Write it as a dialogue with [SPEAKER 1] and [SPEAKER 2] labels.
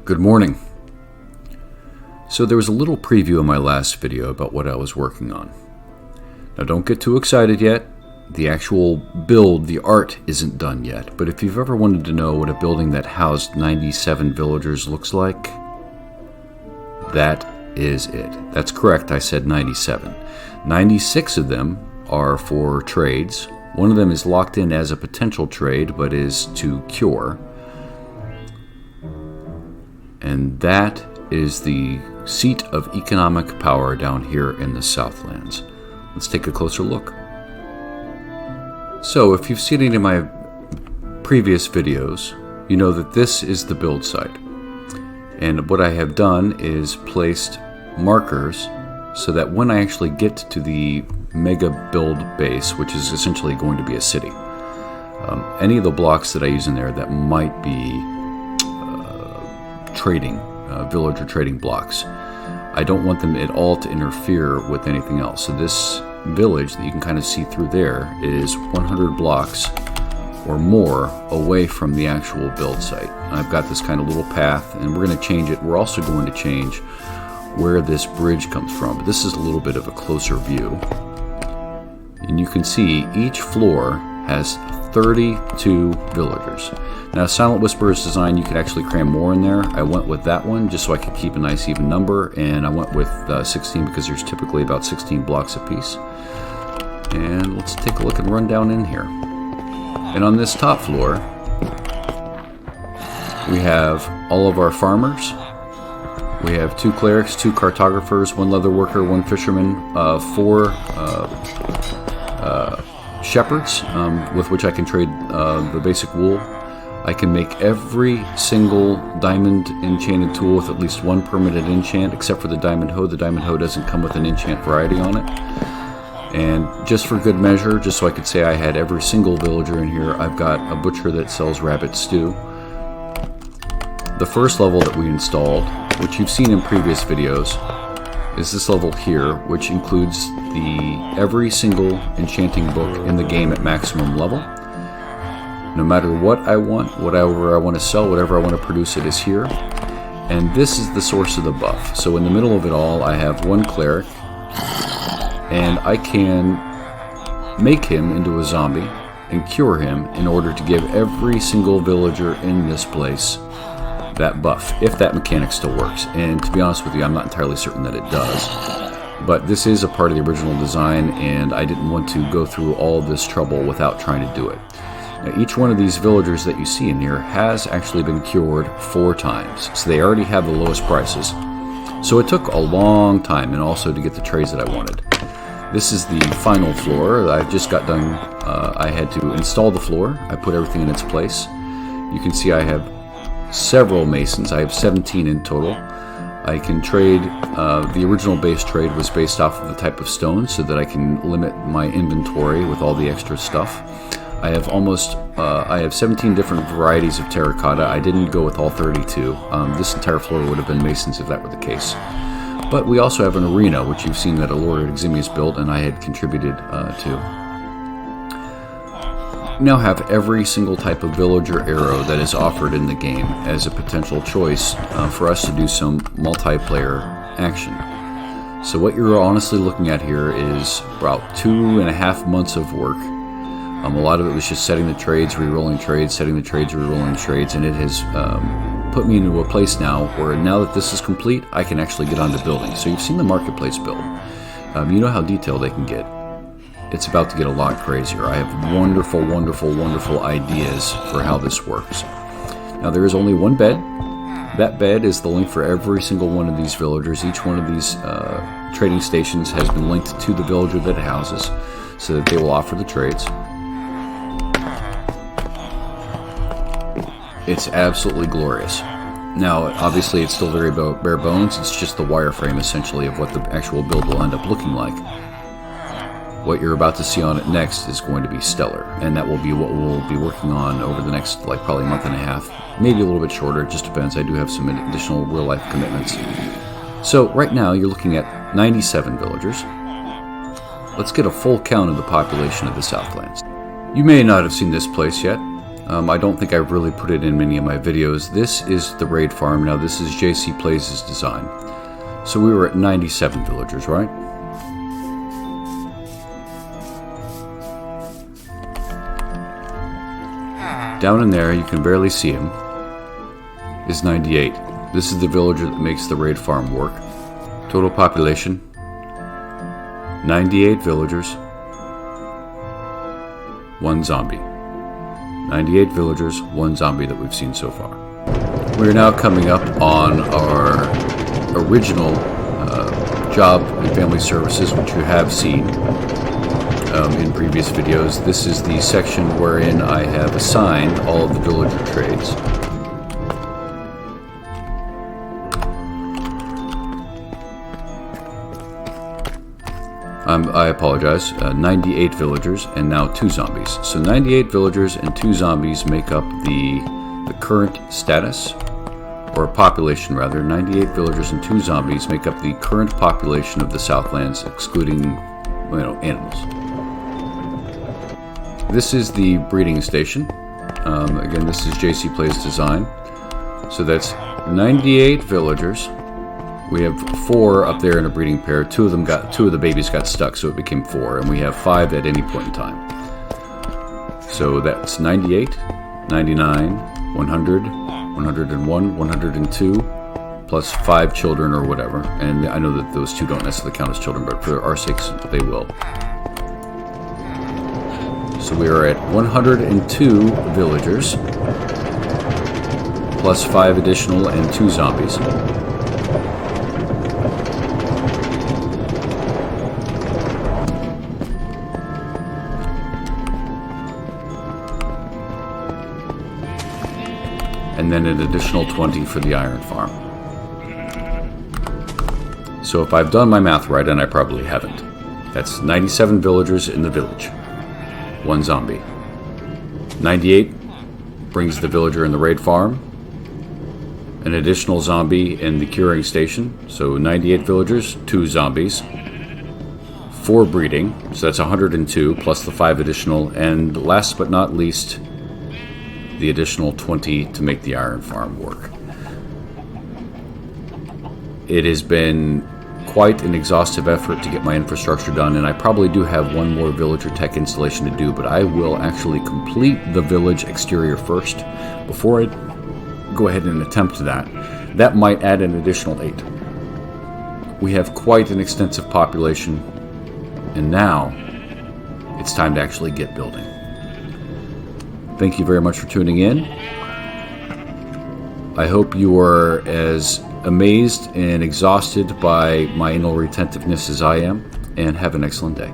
[SPEAKER 1] Good morning. So there was a little preview in my last video about what I was working on. Now don't get too excited yet. The actual build, the art, isn't done yet. But if you've ever wanted to know what a building that housed 97 villagers looks like, that is it. That's correct, I said 97. 96 of them are for trades. One of them is locked in as a potential trade, but is to cure. And that is the seat of economic power down here in the Southlands. Let's take a closer look. So if you've seen any of my previous videos, you know that this is the build site. And what I have done is placed markers so that when I actually get to the mega build base, which is essentially going to be a city, any of the blocks that I use in there that might be trading, villager trading blocks, I don't want them at all to interfere with anything else. So this village that you can kind of see through there is 100 blocks or more away from the actual build site. I've got this kind of little path, and we're going to change it. We're also going to change where this bridge comes from. But this is a little bit of a closer view. And you can see each floor has 32 villagers. Now, Silent Whisper's design, you could actually cram more in there. I went with that one just so I could keep a nice even number, and I went with 16 because there's typically about 16 blocks apiece. And let's take a look and run down in here. And on this top floor, we have all of our farmers. We have 2 clerics, 2 cartographers, 1 leather worker, 1 fisherman, 4 shepherds, with which I can trade the basic wool. I can make every single diamond enchanted tool with at least 1 permanent enchant, except for the diamond hoe. The diamond hoe doesn't come with an enchant variety on it. And just for good measure, just so I could say I had every single villager in here, I've got a butcher that sells rabbit stew. The first level that we installed, which you've seen in previous videos, is this level here, which includes every single enchanting book in the game at maximum level. No matter what I want, whatever I want to sell, whatever I want to produce, it is here. And this is the source of the buff. So in the middle of it all, I have 1 cleric, and I can make him into a zombie and cure him in order to give every single villager in this place that buff, if that mechanic still works. And to be honest with you, I'm not entirely certain that it does. But this is a part of the original design, and I didn't want to go through all of this trouble without trying to do it. Now, each one of these villagers that you see in here has actually been cured 4 times, so they already have the lowest prices. So it took a long time, and also to get the trades that I wanted. This is the final floor. I just got done. I had to install the floor. I put everything in its place. You can see I have several masons. I have 17 in total. I can trade. The original base trade was based off of the type of stone, so that I can limit my inventory with all the extra stuff. I have 17 different varieties of terracotta. I didn't go with all 32. This entire floor would have been masons if that were the case. But we also have an arena, which you've seen that Lord Eximius built, and I had contributed to. Now have every single type of villager arrow that is offered in the game as a potential choice for us to do some multiplayer action. So what you're honestly looking at here is about 2.5 months of work. A lot of it was just setting the trades, re-rolling trades, setting the trades, re-rolling trades, and it has put me into a place now where now that this is complete, I can actually get on to building. So you've seen the marketplace build. You know how detailed they can get. It's about to get a lot crazier. I have wonderful, wonderful, wonderful ideas for how this works. Now there is only 1 bed. That bed is the link for every single one of these villagers. Each one of these trading stations has been linked to the villager that it houses, so that they will offer the trades. It's absolutely glorious. Now, obviously, it's still very bare bones. It's just the wireframe, essentially, of what the actual build will end up looking like. What you're about to see on it next is going to be stellar, and that will be what we'll be working on over the next, probably a month and a half, maybe a little bit shorter. It just depends. I do have some additional real-life commitments. So, right now, you're looking at 97 villagers. Let's get a full count of the population of the Southlands. You may not have seen this place yet. I don't think I've really put it in many of my videos. This is the raid farm. Now this is JC Plays' design. So we were at 97 villagers, right? Down in there, you can barely see him, is 98. This is the villager that makes the raid farm work. Total population, 98 villagers, 1 zombie. 98 villagers, 1 zombie that we've seen so far. We're now coming up on our original job and family services, which you have seen in previous videos. This is the section wherein I have assigned all of the villager trades. I apologize, 98 villagers and now 2 zombies. So 98 villagers and 2 zombies make up the current status, or population rather. 98 villagers and 2 zombies make up the current population of the Southlands, excluding, animals. This is the breeding station. Again, this is JC Plays design. So that's 98 villagers. We have 4 up there in a breeding pair. 2 of the babies got stuck, so it became 4, and we have 5 at any point in time. So that's 98, 99, 100, 101, 102, plus 5 children or whatever. And I know that those 2 don't necessarily count as children, but for our sakes, they will. So we are at 102 villagers, plus 5 additional and 2 zombies. And then an additional 20 for the iron farm. So if I've done my math right, and I probably haven't, that's 97 villagers in the village, 1 zombie. 98 brings the villager in the raid farm, an additional zombie in the curing station, so 98 villagers, 2 zombies, 4 breeding, so that's 102 plus the 5 additional, and last but not least, the additional 20 to make the iron farm work. It has been quite an exhaustive effort to get my infrastructure done, and I probably do have 1 more villager tech installation to do, but I will actually complete the village exterior first before I go ahead and attempt that. That might add an additional 8. We have quite an extensive population, and now it's time to actually get building. Thank you very much for tuning in. I hope you are as amazed and exhausted by my anal retentiveness as I am, and have an excellent day.